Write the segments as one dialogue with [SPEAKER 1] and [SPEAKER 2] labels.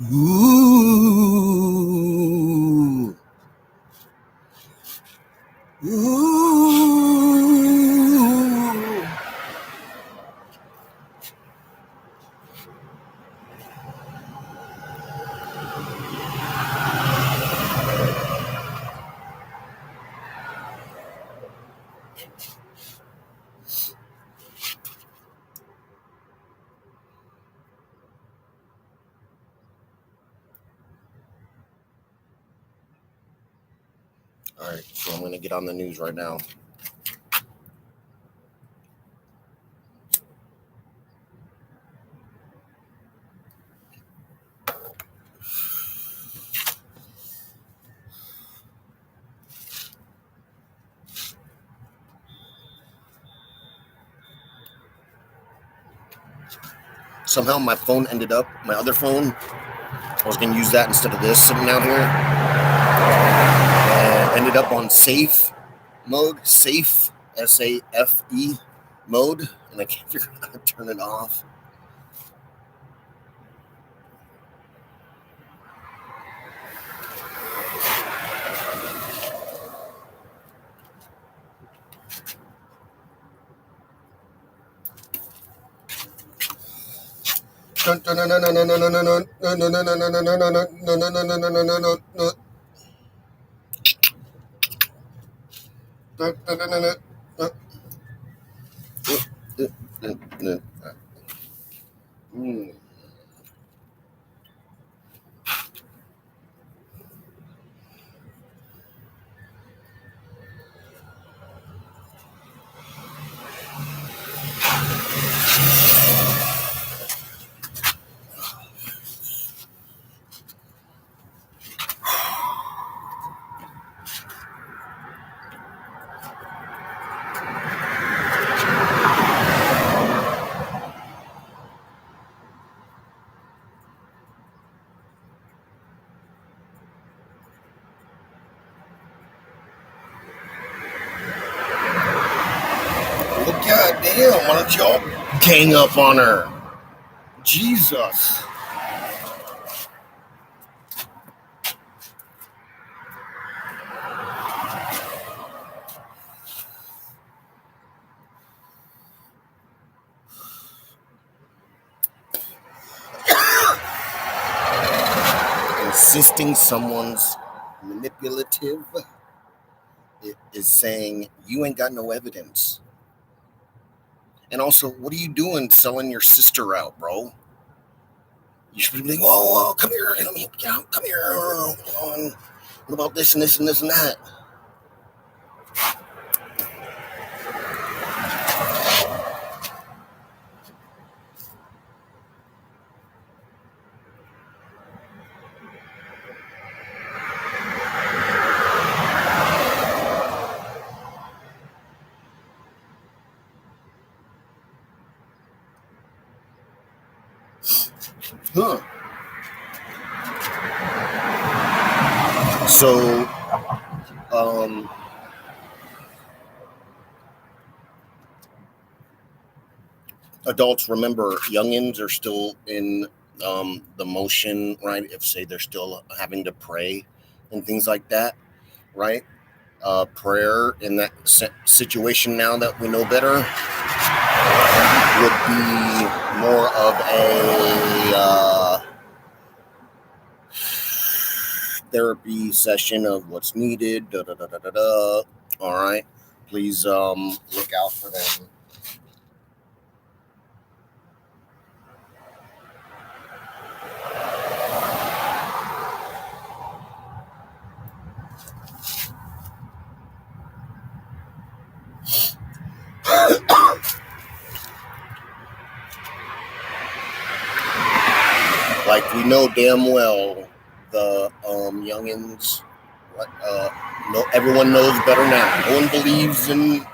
[SPEAKER 1] Ooh. Ooh. All right, so I'm going to get on the news right now. Somehow my phone ended up, my other phone, I was going to use that instead of this sitting out here. Ended up on safe mode, safe, S-A-F-E mode, and I can't figure out how to turn it off. Well, goddamn, why don't y'all gang up on her? Jesus. Insisting someone's manipulative is saying you ain't got no evidence. And also, what are you doing selling your sister out, bro? You should be like, whoa, come here, come here. What about this and this and this and that? Huh. So, adults, remember, youngins are still in the motion, right? If, say, they're still having to pray and things like that, right? Prayer in that situation, now that we know better, would be more of a therapy session of what's needed. All right, please look out for them. Like, we know damn well the youngins. No, everyone knows better now. No one believes in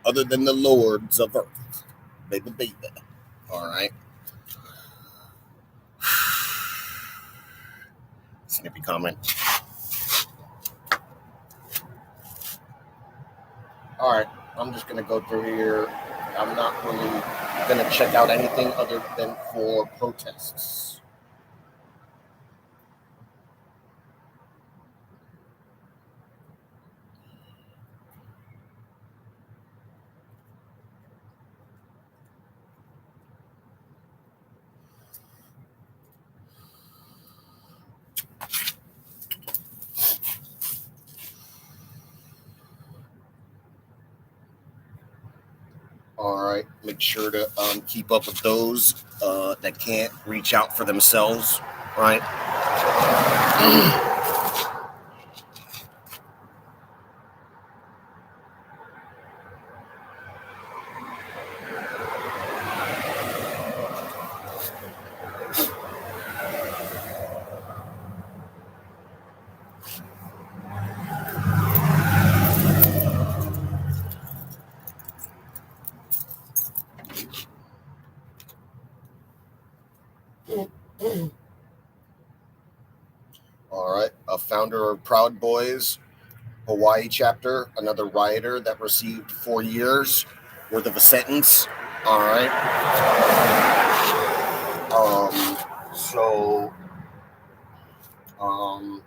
[SPEAKER 1] other than the lords of earth, baby. All right. Snippy comment. All right, I'm just gonna go through here. I'm not really gonna check out anything other than for protests. All right. Make sure to keep up with those that can't reach out for themselves. Right. All right. A founder of Proud Boys Hawaii chapter, another rioter that received 4 years worth of a sentence. All right. So, um,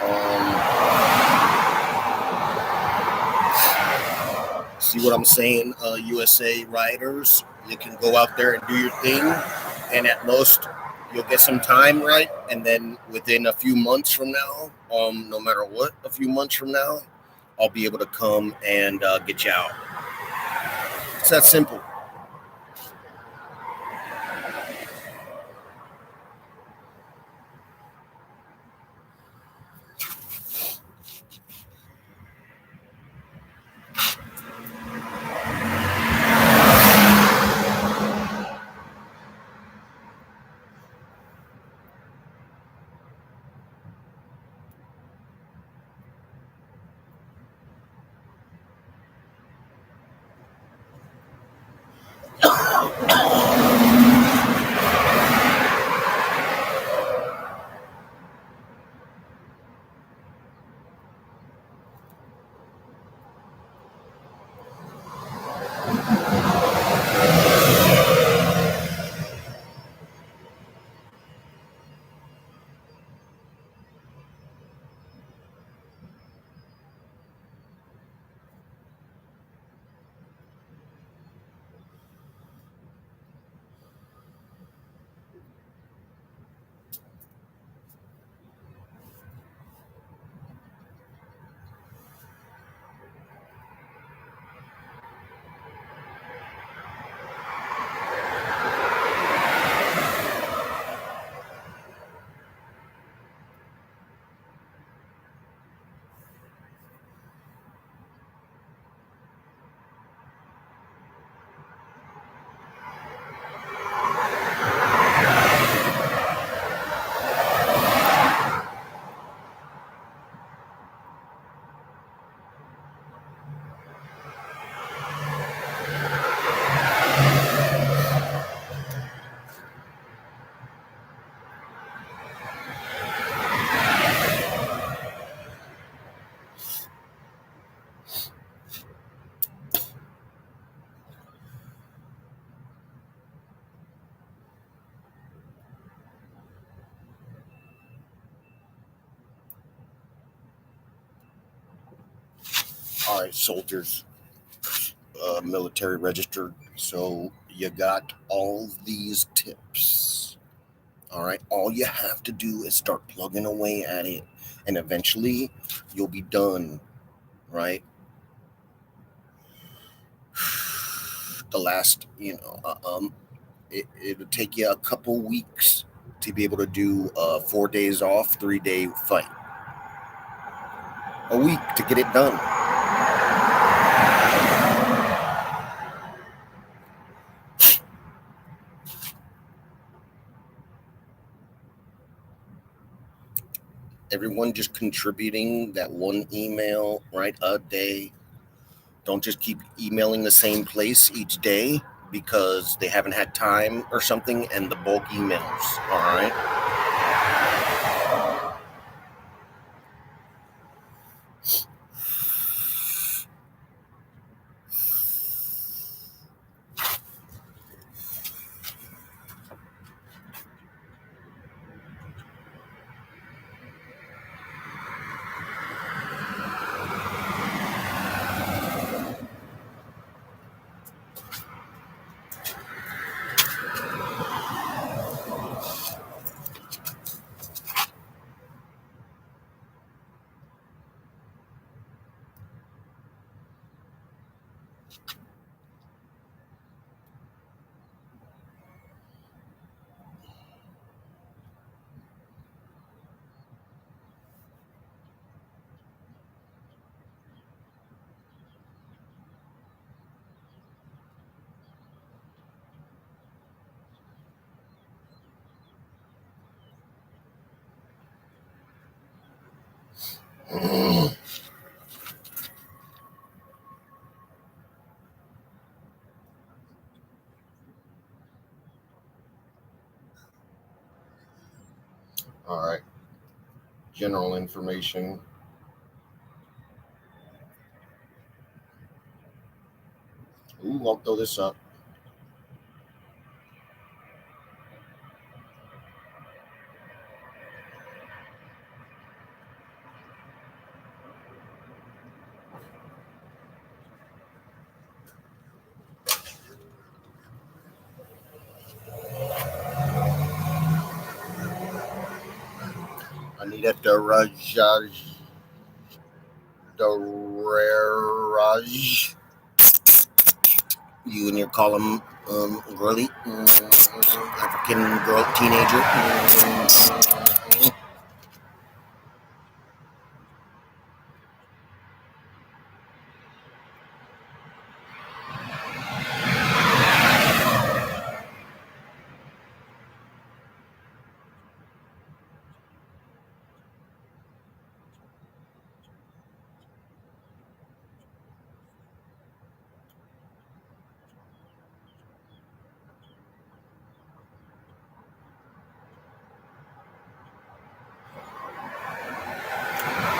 [SPEAKER 1] um, see what I'm saying, USA rioters? You can go out there and do your thing, and at most you'll get some time, right? And then within a few months from now, no matter what, a few months from now, I'll be able to come and get you out. It's that simple. All right, soldiers, military registered. So you got all these tips. All right, all you have to do is start plugging away at it, and eventually you'll be done. Right. The last, it'll take you a couple weeks to be able to do 4 days off, 3 day fight. A week to get it done. Everyone just contributing that one email, right, a day. Don't just keep emailing the same place each day because they haven't had time or something, and the bulk emails. All right. All right. General information. Ooh, I'll throw this up. Anita Daraj. You and your column girly, African girl, teenager.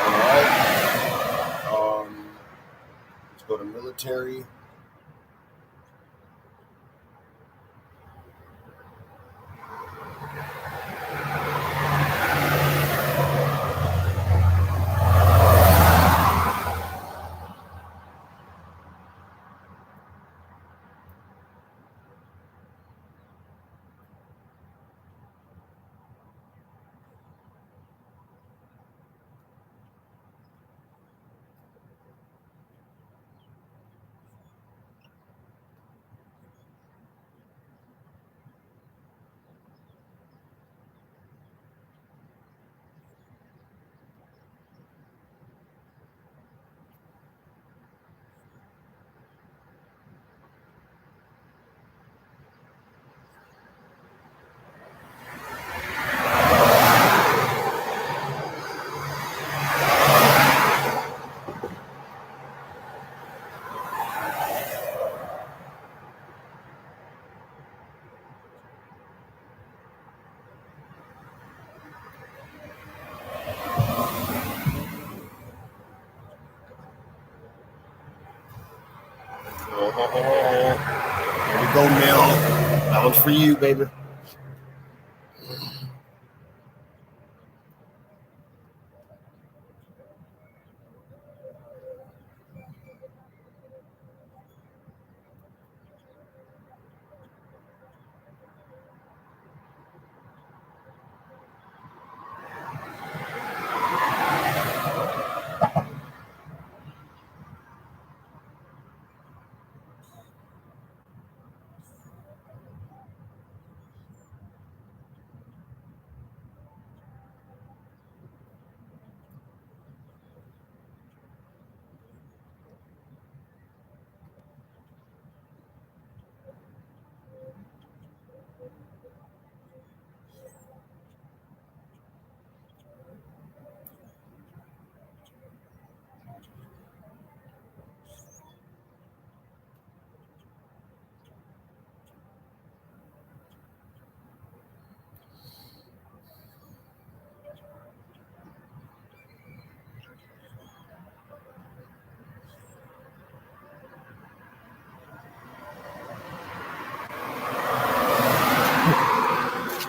[SPEAKER 1] All right. Let's go to military. Here we go, Mel. That one's for you, baby.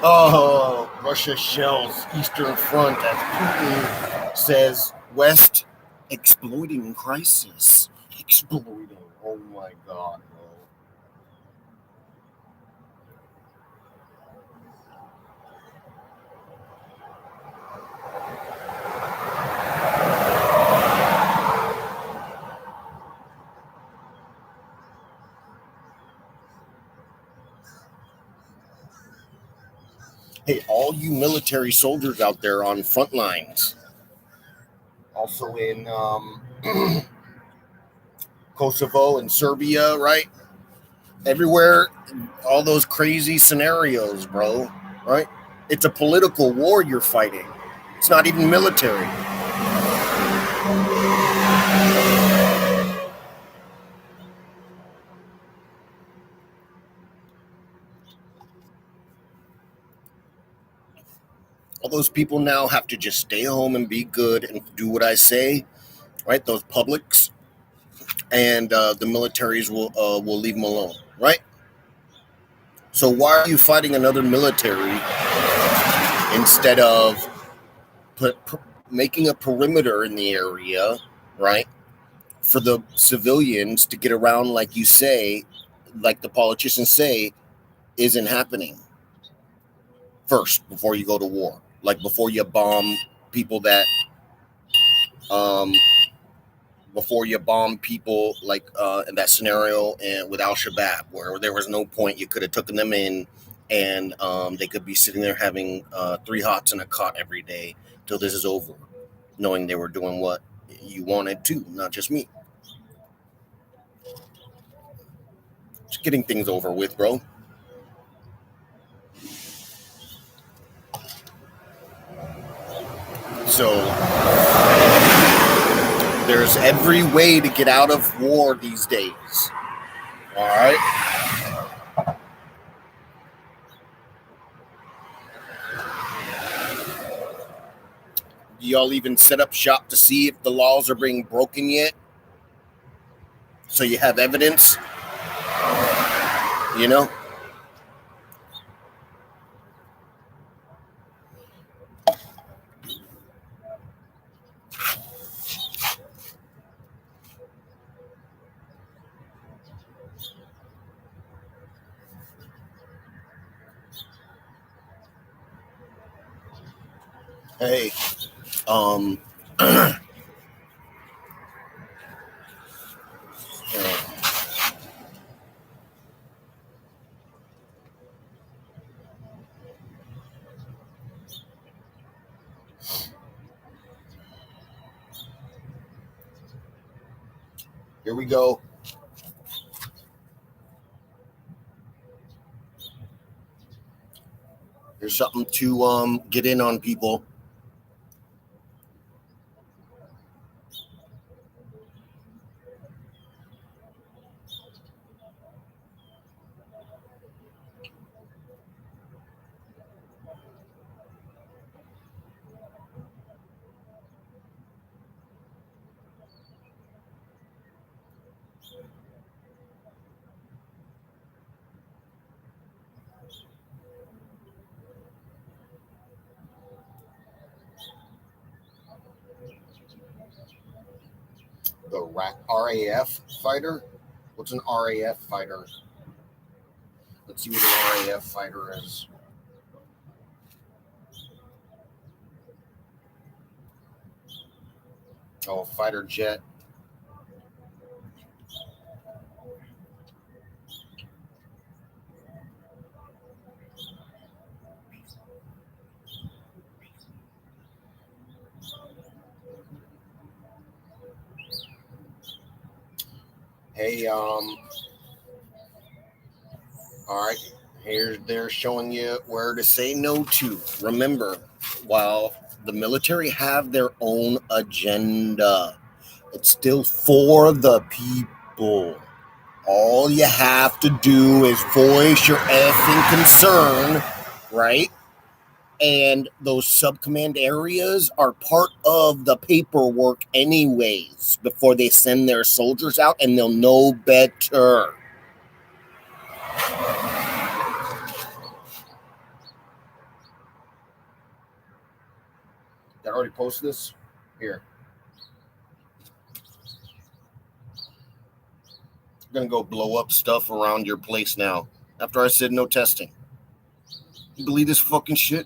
[SPEAKER 1] Oh, Russia shells Eastern Front as Putin says West exploiting crisis. Exploiting. Oh my God, bro. Hey, all you military soldiers out there on front lines, also in Kosovo and Serbia, right? Everywhere, all those crazy scenarios, bro, right? It's a political war you're fighting. It's not even military. those people now have to just stay home and be good and do what I say, right? Those publics, and the militaries will leave them alone, right? So why are you fighting another military instead of making a perimeter in the area, right, for the civilians to get around, like you say, like the politicians say, isn't happening first before you go to war, like before you bomb people that before you bomb people like in that scenario and with Al-Shabaab, where there was no point, you could have taken them in, and they could be sitting there having 3 hots and a cot every day till this is over, knowing they were doing what you wanted to, not just me. Just getting things over with, bro. So there's every way to get out of war these days. All right. Do y'all even set up shop to see if the laws are being broken yet? So you have evidence, you know? Hey, here we go. Here's something to get in on, people. The RAF fighter? What's an RAF fighter? Let's see what an RAF fighter is. Oh, fighter jet. Hey, all right, here they're showing you where to say no to. Remember, while the military have their own agenda, it's still for the people. All you have to do is voice your effing concern, right? And those subcommand areas are part of the paperwork anyways before they send their soldiers out, and they'll know better. Did I already post this? Here. I'm going to go blow up stuff around your place now after I said no testing. You believe this fucking shit?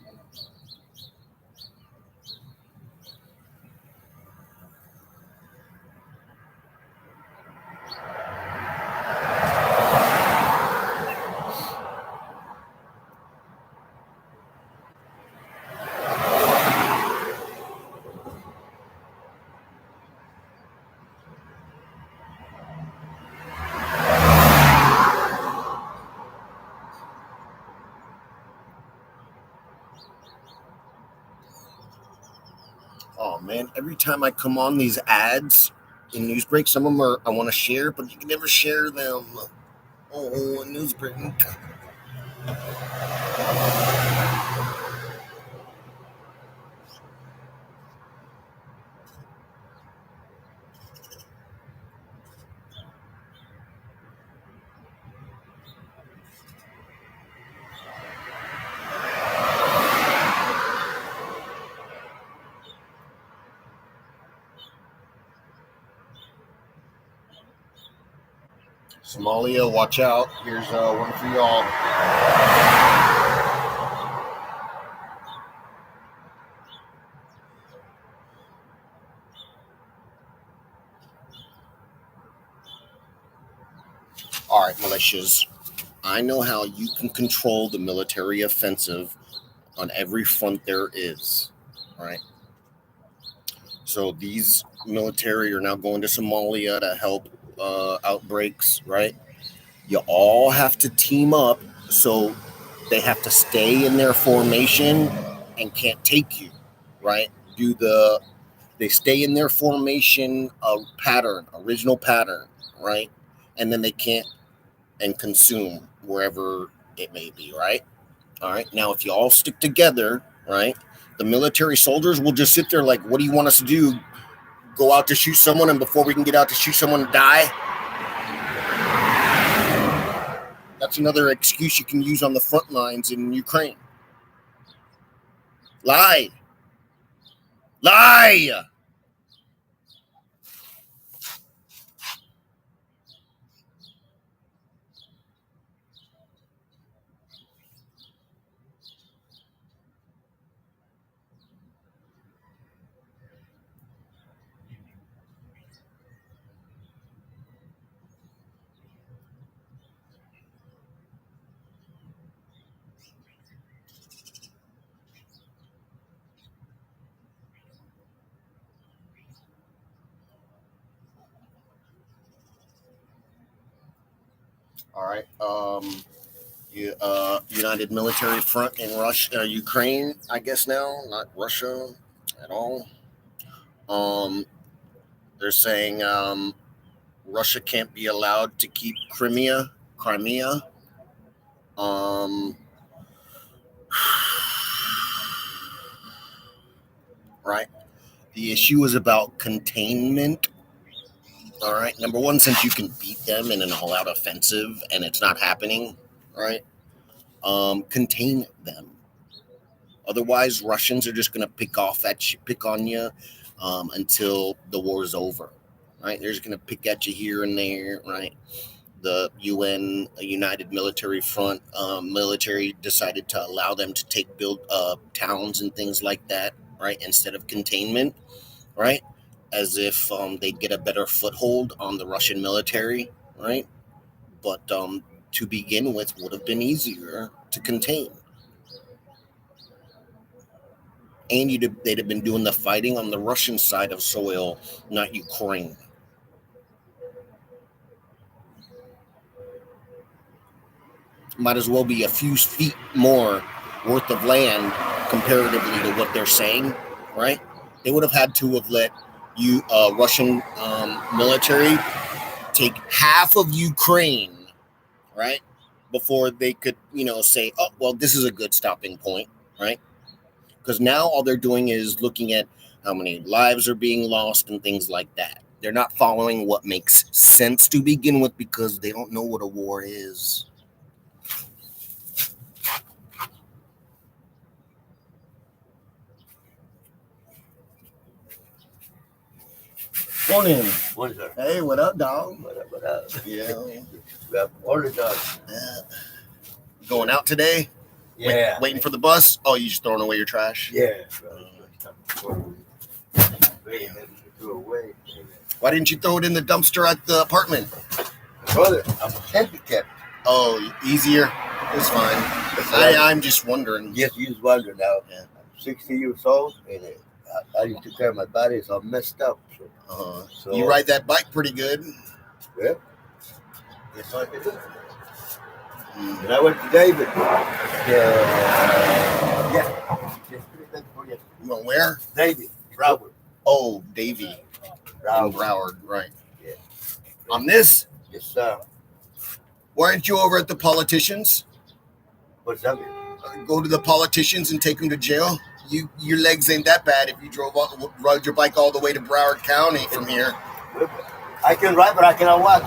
[SPEAKER 1] Oh man, every time I come on these ads in Newsbreak, some of them are I want to share, but you can never share them. Oh, Newsbreak. Somalia, watch out. Here's one for y'all. All right, militias. I know how you can control the military offensive on every front there is. All right. So these military are now going to Somalia to help outbreaks, right? You all have to team up, so they have to stay in their formation and can't take you, right? They stay in their formation original pattern, right? And then they can't and consume wherever it may be, right? All right. Now, if you all stick together, right, the military soldiers will just sit there like, what do you want us to do? Go out to shoot someone, and before we can get out to shoot someone, die? That's another excuse you can use on the front lines in Ukraine. Lie. All right. United Military Front in Ukraine, I guess now, not Russia at all. They're saying Russia can't be allowed to keep Crimea. Right. The issue is about containment. All right. Number one, since you can beat them in an all-out offensive and it's not happening, right? Contain them. Otherwise, Russians are just going to pick on you until the war is over, right? They're just going to pick at you here and there, right? The UN, United Military Front, military decided to allow them to build towns and things like that, right? Instead of containment, right? As if they'd get a better foothold on the Russian military, right? But to begin with, would have been easier to contain. And they'd have been doing the fighting on the Russian side of soil, not Ukraine. Might as well be a few feet more worth of land comparatively to what they're saying, right? They would have had to have let Russian military take half of Ukraine, right? Before they could, say, oh, well, this is a good stopping point, right? Because now all they're doing is looking at how many lives are being lost and things like that. They're not following what makes sense to begin with because they don't know what a war is. Morning.
[SPEAKER 2] What is that?
[SPEAKER 1] Hey, what up, dog?
[SPEAKER 2] What up?
[SPEAKER 1] Yeah.
[SPEAKER 2] We have order dog.
[SPEAKER 1] Yeah. Going out today?
[SPEAKER 2] Yeah.
[SPEAKER 1] Waiting for the bus? Oh, you just throwing away your trash?
[SPEAKER 2] Yeah.
[SPEAKER 1] Why didn't you throw it in the dumpster at the apartment?
[SPEAKER 2] Brother, I'm handicapped.
[SPEAKER 1] Oh, easier? It's fine. I'm just wondering.
[SPEAKER 2] Yes, you just wonder now. Yeah. I'm 60 years old, and I need to take care of my body, so I'm messed up.
[SPEAKER 1] So you ride that bike pretty good.
[SPEAKER 2] Yeah. Yes, I can do. And I went to David. Yeah.
[SPEAKER 1] You went where?
[SPEAKER 2] David, Broward.
[SPEAKER 1] Oh, Davy. Broward, right.
[SPEAKER 2] Yeah.
[SPEAKER 1] On this?
[SPEAKER 2] Yes, sir.
[SPEAKER 1] Why aren't you over at the politicians?
[SPEAKER 2] What's that mean?
[SPEAKER 1] Go to the politicians and take them to jail? Your legs ain't that bad if you rode your bike all the way to Broward County from here.
[SPEAKER 2] I can ride, but I cannot walk.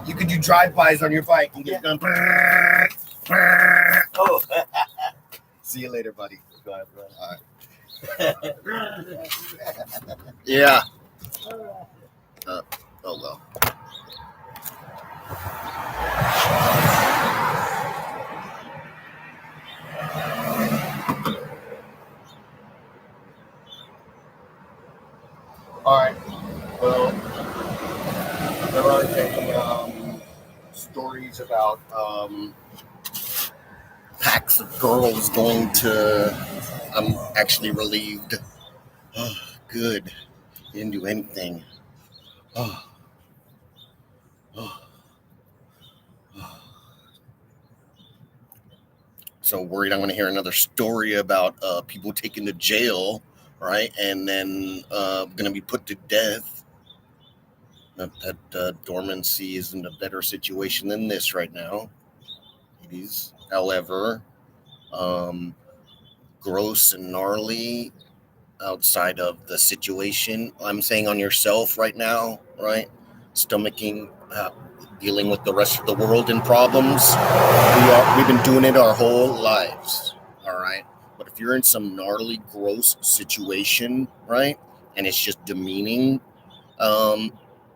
[SPEAKER 1] You could do drive-bys on your bike and get done.
[SPEAKER 2] Oh.
[SPEAKER 1] See you later, buddy.
[SPEAKER 2] All
[SPEAKER 1] right. Yeah. Oh, well. heard any stories about packs of girls going to? I'm actually relieved. Oh, good. Didn't do anything. Oh, oh, oh. So worried I'm going to hear another story about people taken to jail, right? And then going to be put to death. That dormancy is in a better situation than this right now. Ladies. However, gross and gnarly outside of the situation I'm saying on yourself right now, right? Stomaching, dealing with the rest of the world and problems. We've been doing it our whole lives, all right? But if you're in some gnarly, gross situation, right, and it's just demeaning,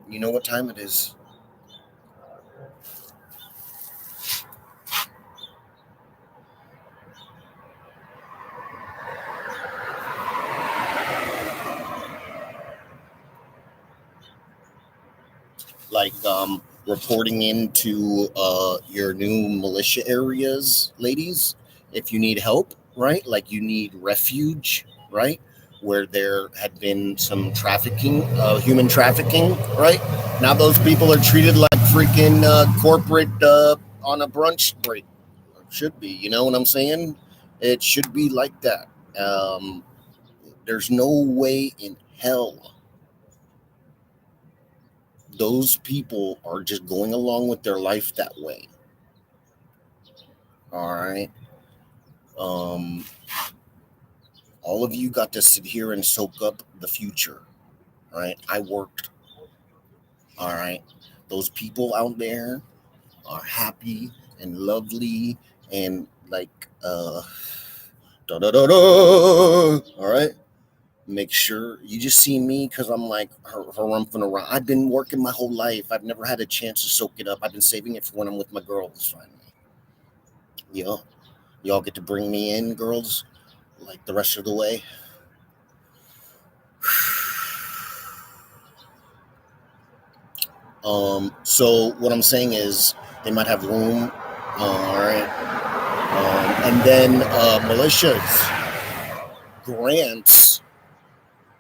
[SPEAKER 1] you know what time it is. Like reporting into your new militia areas, ladies, if you need help, right? Like you need refuge, right? Where there had been some trafficking, human trafficking, right? Now those people are treated like freaking corporate on a brunch break. Should be, you know what I'm saying? It should be like that. There's no way in hell those people are just going along with their life that way. All right. All of you got to sit here and soak up the future. All right. I worked. All right. Those people out there are happy and lovely and like da da da da. All right. Make sure you just see me because I'm like harumphing around. I've been working my whole life. I've never had a chance to soak it up. I've been saving it for when I'm with my girls finally. Y'all get to bring me in, girls, like the rest of the way. So what I'm saying is they might have room, all right. And then militias, grants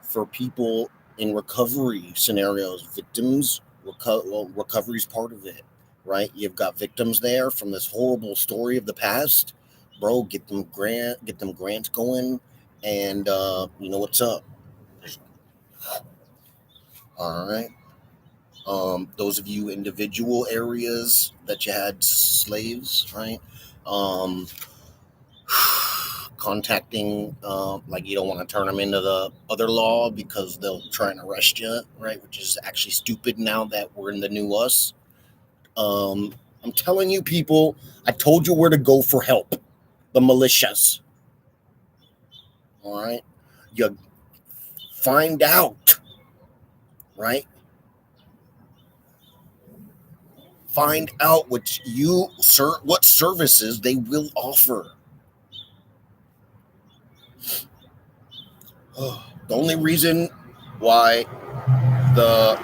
[SPEAKER 1] for people in recovery scenarios, victims. Recovery is part of it, right? You've got victims there from this horrible story of the past, bro. Get them grants going, and you know what's up. All right. Those of you individual areas that you had slaves, right? Contacting, like you don't want to turn them into the other law because they'll try and arrest you, right? Which is actually stupid now that we're in the new us. I'm telling you, people, I told you where to go for help. The militias. All right. You find out, right? Find out what services they will offer. The only reason why the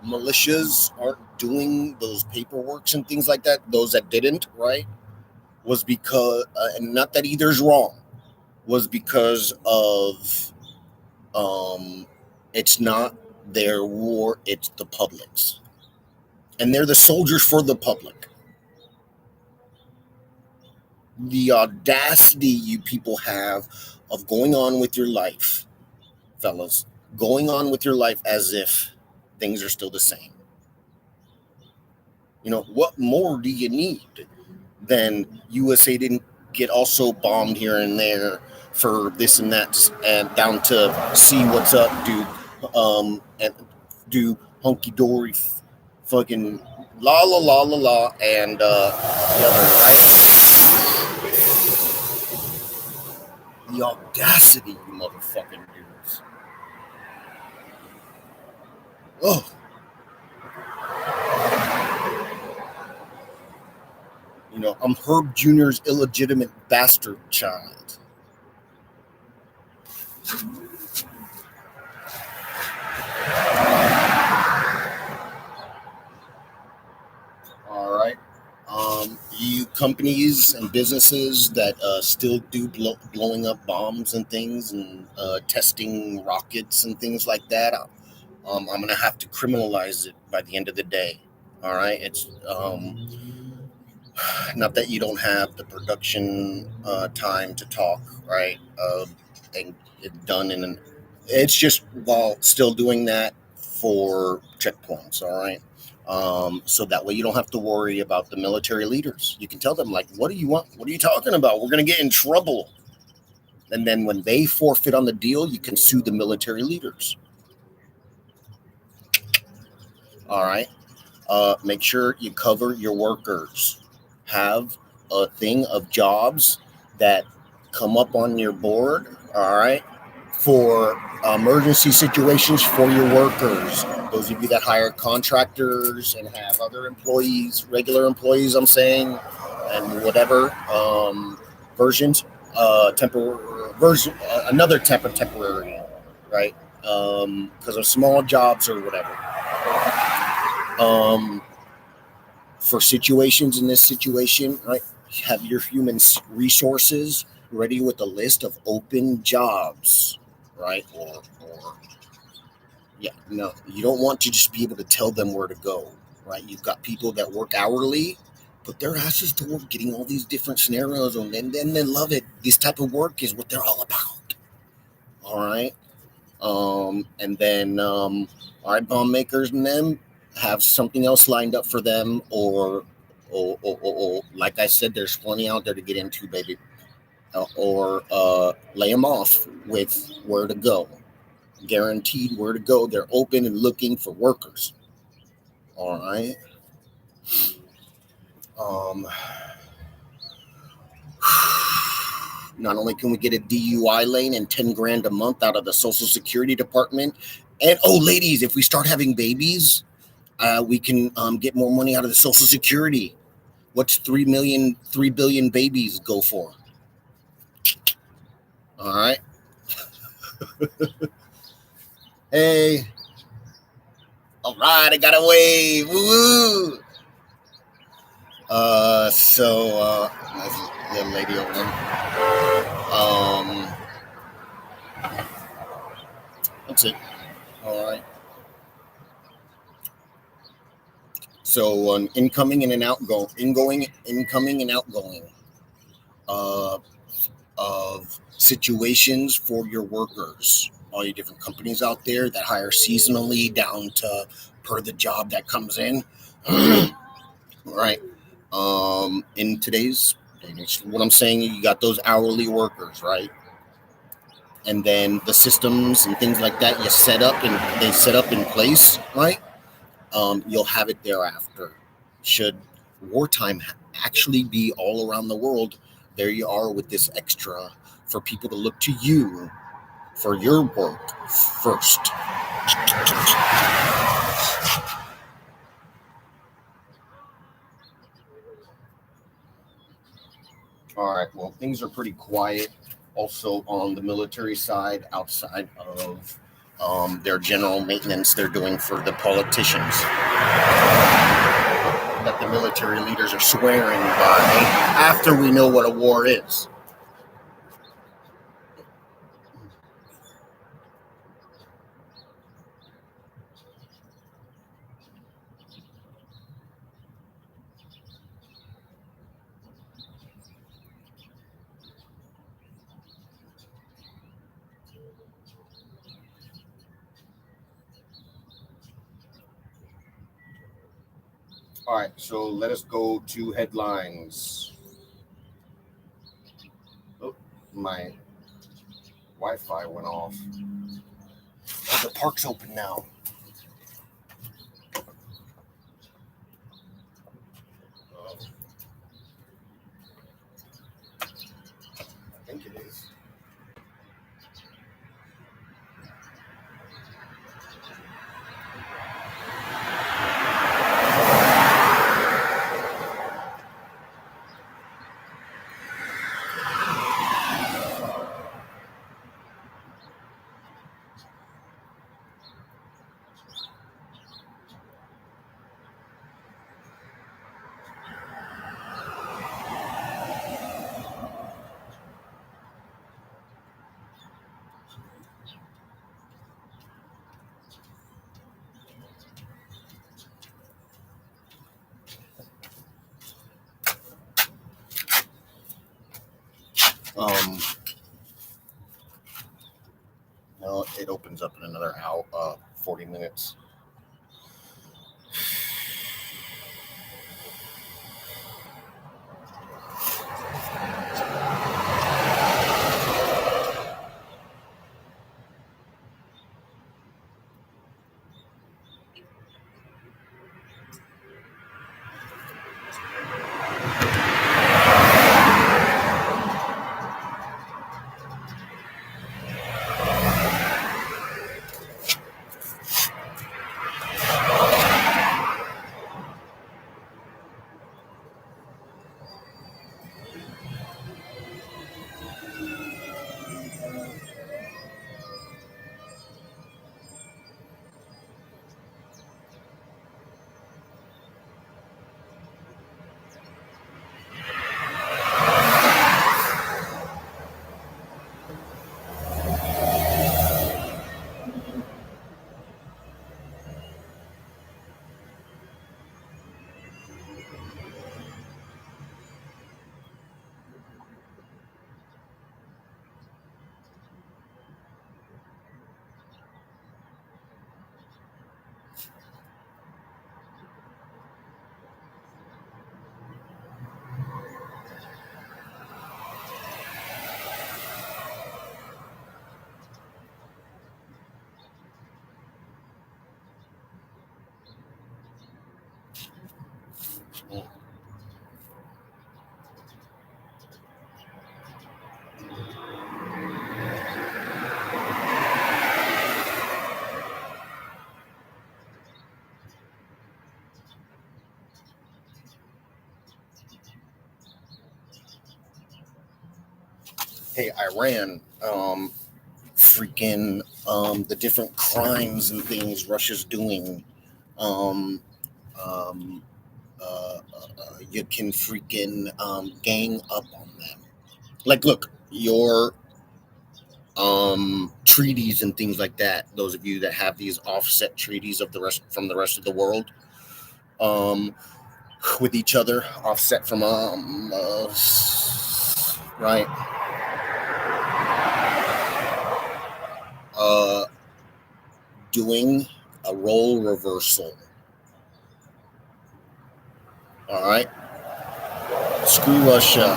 [SPEAKER 1] militias aren't doing those paperworks and things like that, those that didn't, right, was because, and not that either's wrong, was because of it's not their war, it's the public's. And they're the soldiers for the public. The audacity you people have of going on with your life, fellas, going on with your life as if things are still the same. You know, what more do you need than USA didn't get also bombed here and there for this and that, and down to see what's up, dude, and do hunky-dory fucking la la la la la, and the other, right? The audacity, you motherfucking dudes. Oh. You know, I'm Herb Jr.'s illegitimate bastard child. companies and businesses that still do blowing up bombs and things and testing rockets and things like that, I'm going to have to criminalize it by the end of the day. All right. It's not that you don't have the production time to talk, right? And it done in it's just while still doing that for checkpoints, all right? So that way you don't have to worry about the military leaders. You can tell them, like, what do you want? What are you talking about? We're going to get in trouble. And then when they forfeit on the deal, you can sue the military leaders. All right. Make sure you cover your workers. Have a thing of jobs that come up on your board, all right, for emergency situations for your workers. Those of you that hire contractors and have other employees, regular employees, I'm saying, and whatever versions, another type of temporary, right? Because of small jobs or whatever. For situations in this situation, right? Have your human resources ready with a list of open jobs, right? Or yeah, no, you don't want to just be able to tell them where to go, right? You've got people that work hourly, put their asses to work, getting all these different scenarios, and then they love it. This type of work is what they're all about. All right, and then all right, bomb makers and them have something else lined up for them, or like I said, there's plenty out there to get into, baby. Or lay them off with where to go, guaranteed where to go. They're open and looking for workers. All right. Not only can we get a DUI lane and 10 grand a month out of the Social Security Department, and ladies, if we start having babies, we can get more money out of the Social Security. What's 3 billion babies go for? All right. Hey. All right, I got a wave. Woo! There's a little lady over there. That's it. All right. So incoming and outgoing of situations for your workers. All your different companies out there that hire seasonally down to per the job that comes in. Right. In today's, what I'm saying, you got those hourly workers, right? And then the systems and things like that they set up in place, right? You'll have it thereafter. Should wartime actually be all around the world, there you are with this extra for people to look to you for your work first. All right, well, things are pretty quiet also on the military side outside of their general maintenance they're doing for the politicians that the military leaders are swearing by after we know what a war is. All right, so let us go to headlines. Oh, my Wi-Fi went off. Oh, the park's open now. I think it is. Um, no, it opens up in another hour, 40 minutes. Hey, Iran, freaking the different crimes and things Russia's doing. Um, um, you can freaking gang up on them. Like, look, your treaties and things like that. Those of you that have these offset treaties of the rest from the rest of the world, um, with each other, offset from right, uh, doing a role reversal. All right, screw Russia,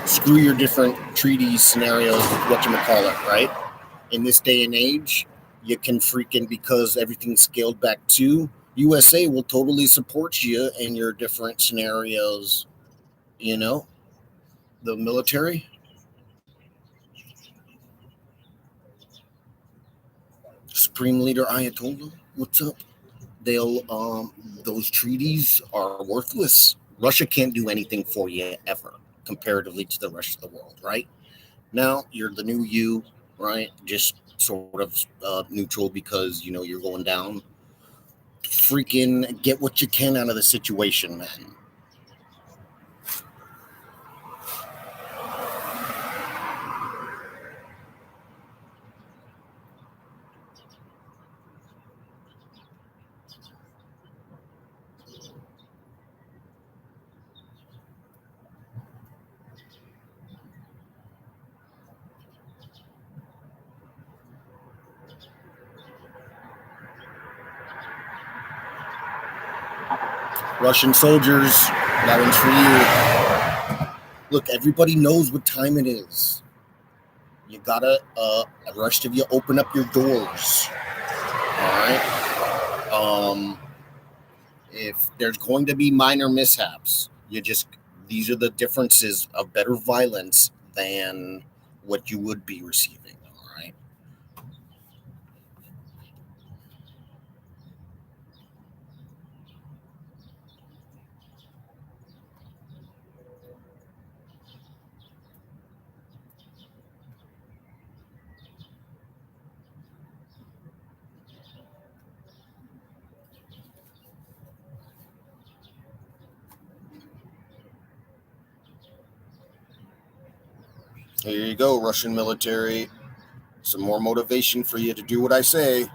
[SPEAKER 1] screw your different treaties, scenarios, what you call it, right? In this day and age, you can freaking, because everything's scaled back to USA will totally support you in your different scenarios, you know, the military. Supreme Leader Ayatollah, what's up? They'll those treaties are worthless. Russia can't do anything for you ever comparatively to the rest of the world, right? Now you're the new you, right? Just sort of neutral because you know you're going down. Freaking get what you can out of the situation, man. Russian soldiers, that one's for you. Look, everybody knows what time it is. You gotta, the rest of you, open up your doors. All right. If there's going to be minor mishaps, you just, these are the differences of better violence than what you would be receiving. All right. Here you go, Russian military. Some more motivation for you to do what I say.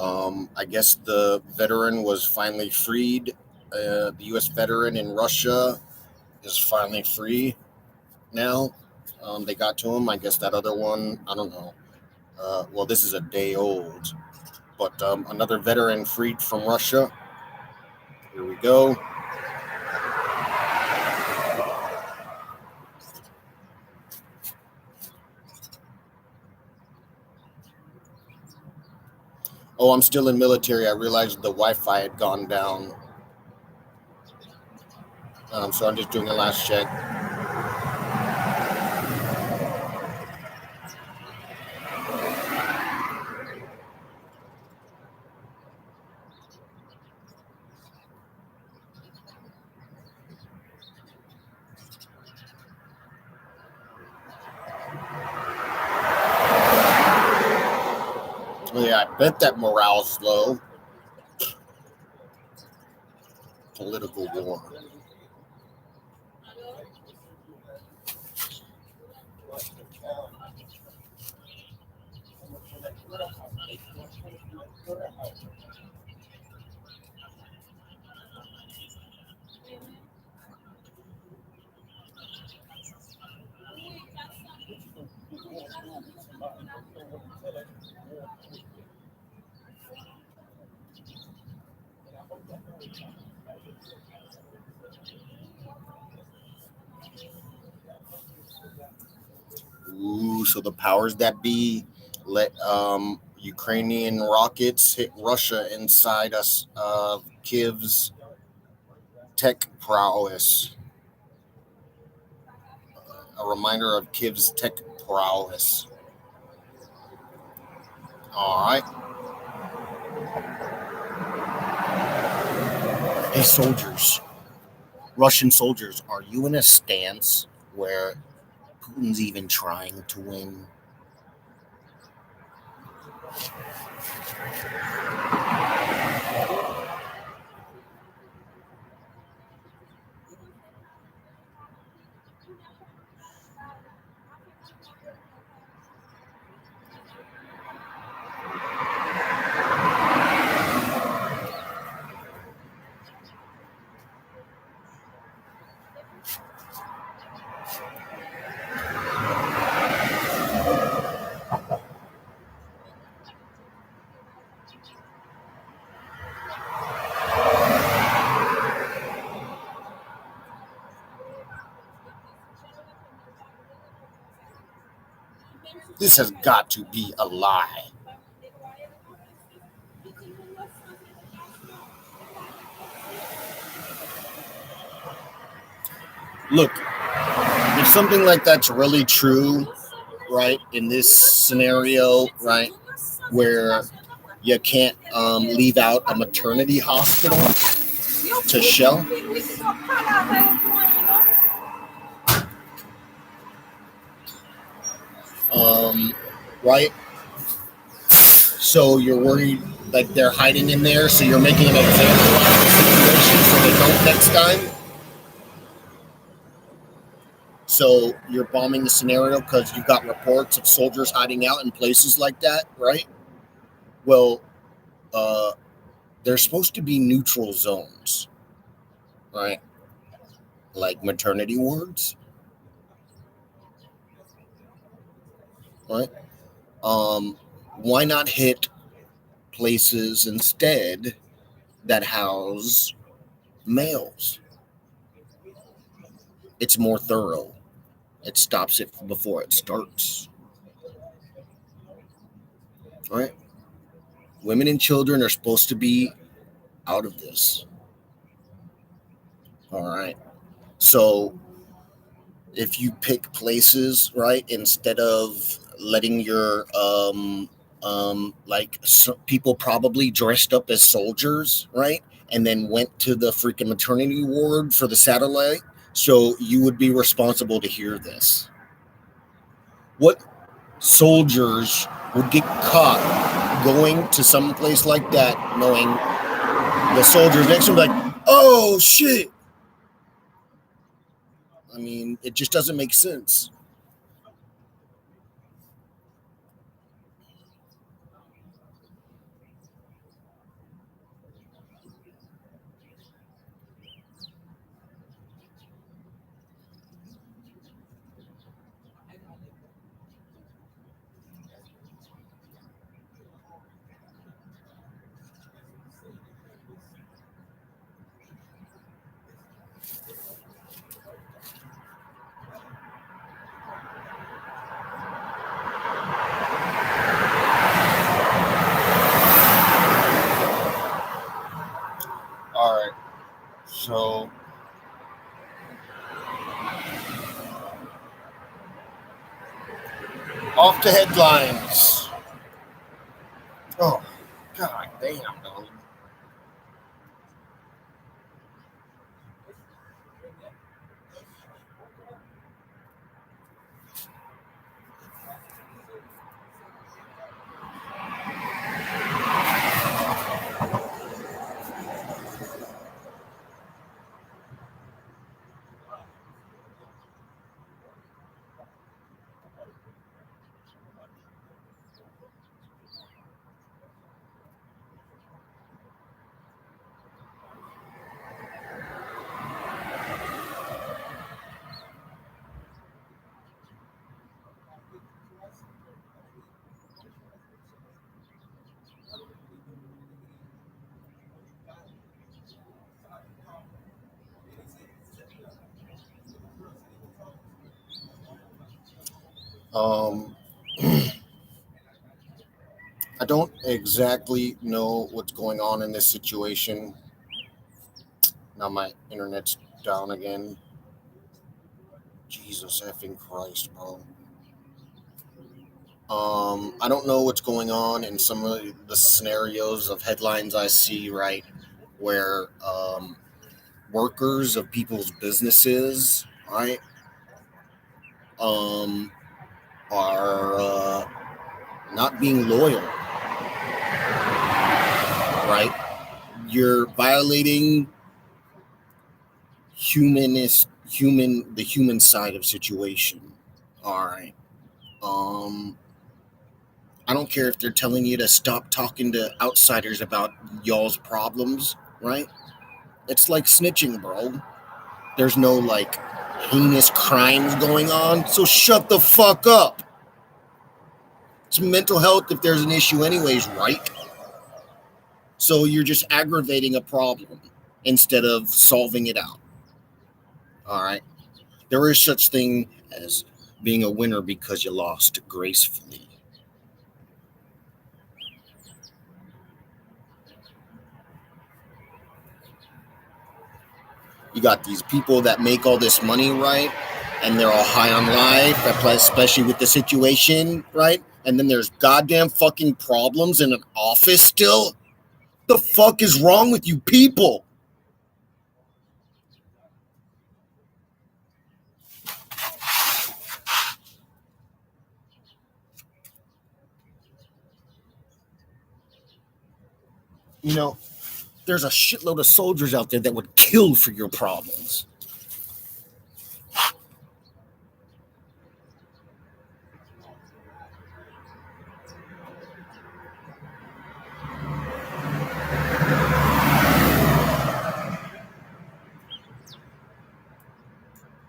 [SPEAKER 1] I guess the veteran was finally freed. The U.S. veteran in Russia is finally free now. They got to him. I guess that other one, I don't know. Well, this is a day old, but another veteran freed from Russia. Here we go. Oh, I'm still in military. I realized the Wi-Fi had gone down. So I'm just doing a last check. Yeah, I bet that morale's low. Political war. Ooh, so the powers that be let Ukrainian rockets hit Russia inside us Kiev's tech prowess. A reminder of Kiev's tech prowess. All right. Hey, soldiers, Russian soldiers, are you in a stance where Putin's even trying to win? This has got to be a lie. Look, if something like that's really true, right, in this scenario, right, where you can't leave out a maternity hospital to shell, right? So you're worried like they're hiding in there, so you're making an example out of the situation so they don't next time. So you're bombing the scenario because you've got reports of soldiers hiding out in places like that, right? Well, there's supposed to be neutral zones, right? Like maternity wards, right? Why not hit places instead that house males? It's more thorough. It stops it before it starts, right? Women and children are supposed to be out of this. All right. So if you pick places, right, instead of letting your people probably dressed up as soldiers, right, and then went to the freaking maternity ward for the satellite, so you would be responsible to hear this. What soldiers would get caught going to some place like that, knowing the soldiers next to them like, oh shit? I mean, it just doesn't make sense. So off to headlines. Oh, god damn, dog. Um, I don't exactly know what's going on in this situation. Now my internet's down again. Jesus effing Christ, bro. I don't know what's going on in some of the scenarios of headlines I see, right, where workers of people's businesses, right, are not being loyal, right? You're violating the human side of situation. All right. I don't care if they're telling you to stop talking to outsiders about y'all's problems, right? It's like snitching, bro. There's no like heinous crimes going on, so shut the fuck up. It's mental health if there's an issue anyways, right? So you're just aggravating a problem instead of solving it out. All right. There is such thing as being a winner because you lost gracefully. You got these people that make all this money, right? And they're all high on life, especially with the situation, right? And then there's goddamn fucking problems in an office still. The fuck is wrong with you people? You know, there's a shitload of soldiers out there that would kill for your problems.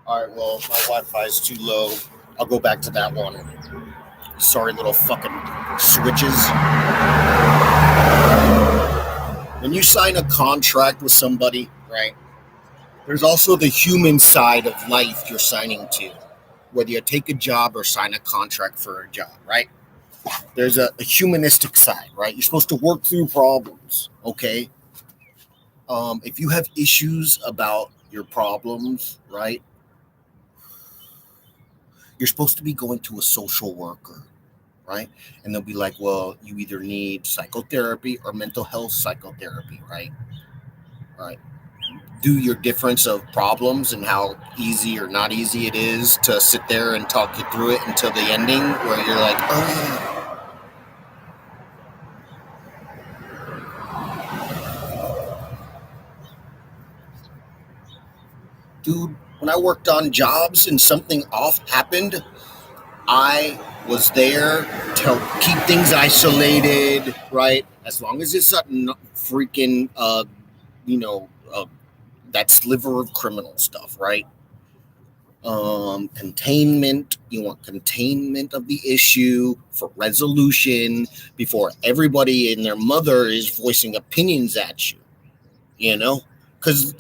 [SPEAKER 1] All right, well, my Wi-Fi is too low. I'll go back to that one. Sorry, little fucking switches. When you sign a contract with somebody, right, there's also the human side of life you're signing to, whether you take a job or sign a contract for a job, right? There's a humanistic side, right? You're supposed to work through problems, okay? If you have issues about your problems, right, you're supposed to be going to a social worker, right? And they'll be like, well, you either need psychotherapy or mental health psychotherapy, right? Right. Do your difference of problems and how easy or not easy it is to sit there and talk you through it until the ending where you're like, oh. Dude, when I worked on jobs and something off happened, I was there to help keep things isolated, right? As long as it's not freaking, that sliver of criminal stuff, right? Containment. You want containment of the issue for resolution before everybody and their mother is voicing opinions at you, you know?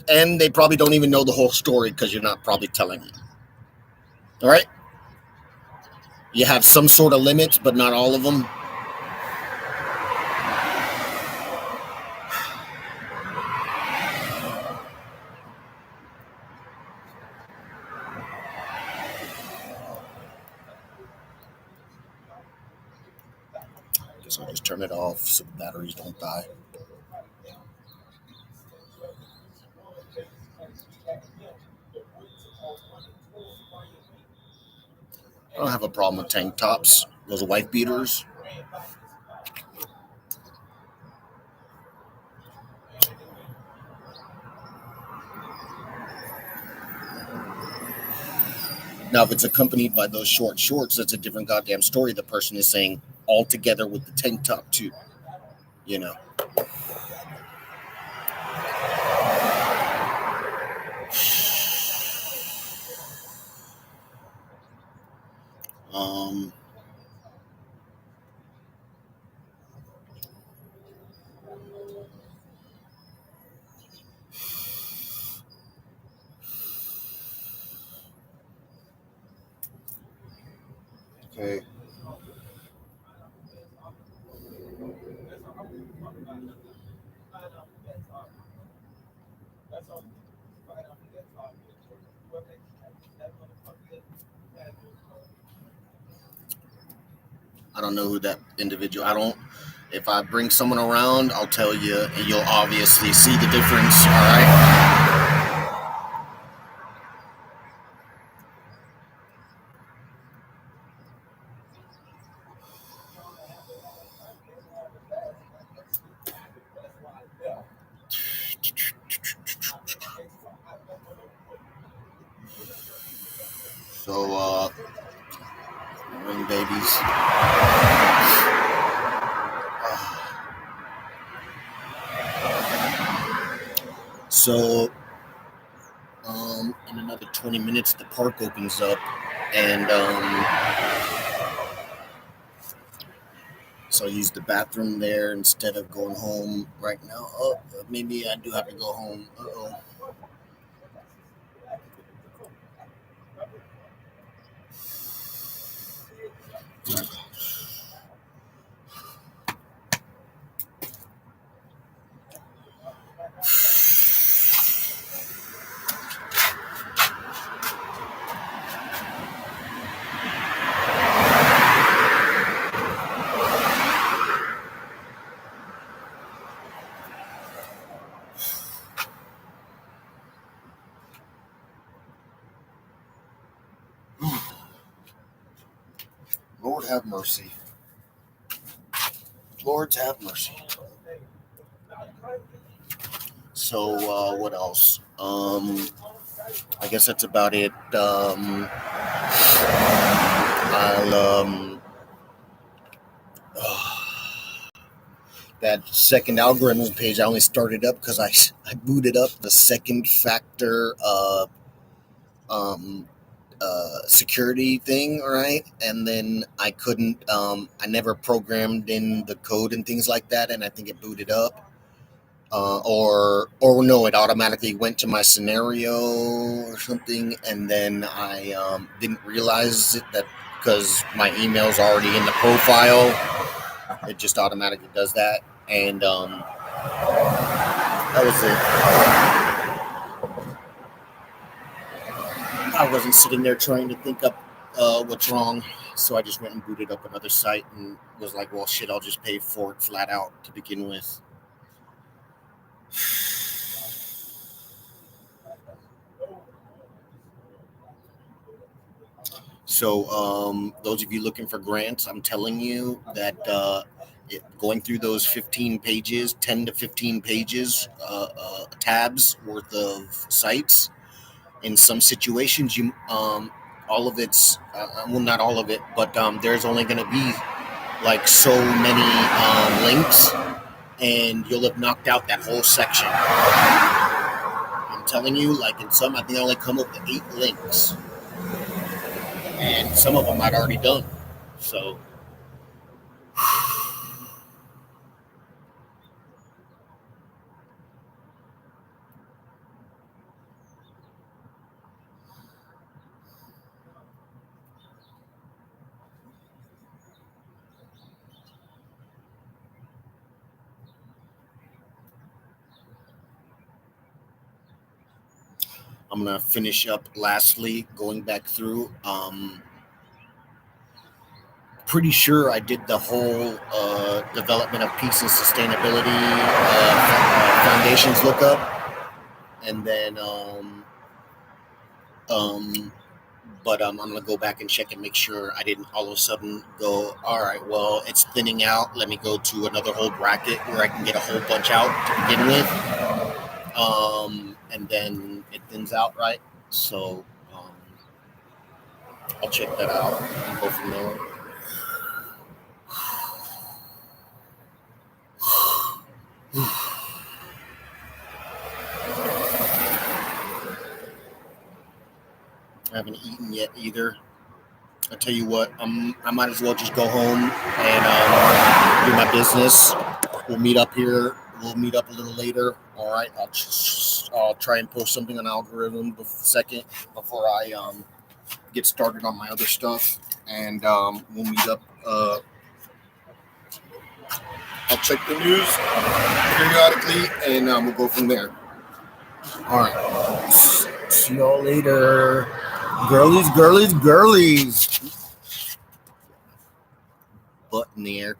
[SPEAKER 1] And they probably don't even know the whole story because you're not probably telling them. All right? You have some sort of limits, but not all of them. So just turn it off so the batteries don't die. I don't have a problem with tank tops. Those wife beaters. Now, if it's accompanied by those short shorts, that's a different goddamn story. The person is saying all together with the tank top too. You know. Okay. I don't know who that individual. I don't. If I bring someone around, I'll tell you, and you'll obviously see the difference. All right. So, ring babies. So, in another 20 minutes, the park opens up, and so I use the bathroom there instead of going home right now. Oh, maybe I do have to go home. Uh-oh. Lord have mercy. Lord have mercy. So, what else? I guess that's about it. I'll that second algorithms page, I only started up because I booted up the second factor security thing, right? And then I couldn't. I never programmed in the code and things like that, and I think it booted up. Or no, it automatically went to my scenario or something, and then I didn't realize it that because my email's already in the profile, it just automatically does that, and that was it. I wasn't sitting there trying to think up what's wrong, so I just went and booted up another site and was like, well, shit, I'll just pay for it flat out to begin with. So, those of you looking for grants, I'm telling you that going through those 15 pages, 10 to 15 pages, tabs worth of sites, in some situations, you all of it's well, not all of it, but there's only going to be like so many links, and you'll have knocked out that whole section. I'm telling you, like in some, I think I only come up with 8 links. And some of them I'd already done. So, I'm going to finish up lastly, going back through pretty sure I did the whole development of peace and sustainability foundations lookup, and then but I'm gonna go back and check and make sure I didn't all of a sudden go, all right, well, it's thinning out. Let me go to another whole bracket where I can get a whole bunch out to begin with, and then it thins out, right? So I'll check that out and go from there. I haven't eaten yet either. I tell you what, I might as well just go home and do my business. We'll meet up here. We'll meet up a little later. All right. I'll try and post something on algorithm second before I get started on my other stuff, and we'll meet up. I'll check the news periodically, and we'll go from there. All right. See y'all later. Girlies. Butt in the air.